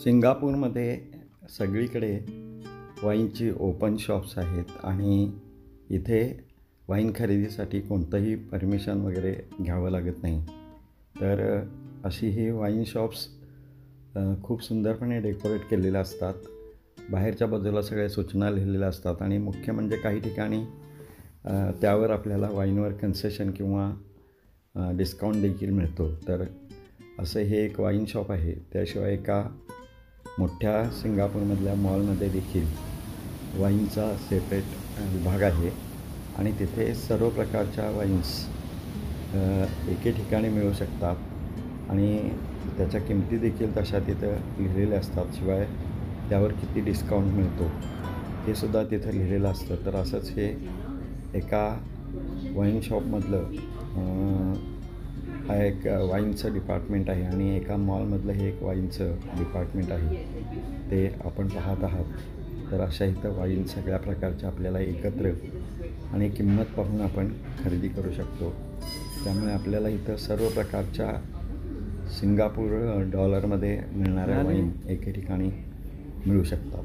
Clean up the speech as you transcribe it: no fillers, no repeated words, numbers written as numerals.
सिंगापूरमध्ये सगळीकडे वाईनची open shops आहेत आणि इथे वाईन खरेदीसाठी कोणतंही परमिशन वगैरे घ्यावं लागत नाही. तर अशी ही वाईन शॉप्स खूप सुंदरपणे डेकोरेट केलेल्या असतात. बाहेरच्या बाजूला सगळ्या सूचना लिहिलेल्या असतात आणि मुख्य म्हणजे काही ठिकाणी त्यावर आपल्याला वाईनवर कन्सेशन किंवा डिस्काउंट देखील मिळतो. तर असं हे एक वाईन शॉप आहे. त्याशिवाय एका मोठ्या सिंगापूरमधल्या मॉलमध्ये देखील वाईनचा सेपरेट विभाग आहे आणि तिथे सर्व प्रकारच्या वाईन्स एके ठिकाणी मिळू शकतात आणि त्याच्या किमती देखील तशा तिथं लिहिलेल्या असतात. शिवाय त्यावर किती डिस्काउंट मिळतो हे सुद्धा तिथं लिहिलेलं असतं. तर असंच हे एका वाईन शॉपमधलं हा एक वाईनचं डिपार्टमेंट आहे आणि एका मॉलमधलं हे एक वाईनचं डिपार्टमेंट आहे, ते आपण पाहत आहात. तर अशा इथं वाईन सगळ्या प्रकारच्या आपल्याला एकत्र आणि किंमत पाहून आपण खरेदी करू शकतो. त्यामुळे आपल्याला इथं सर्व प्रकारच्या सिंगापूर डॉलरमध्ये मिळणाऱ्या वाईन एके ठिकाणी मिळू शकतात.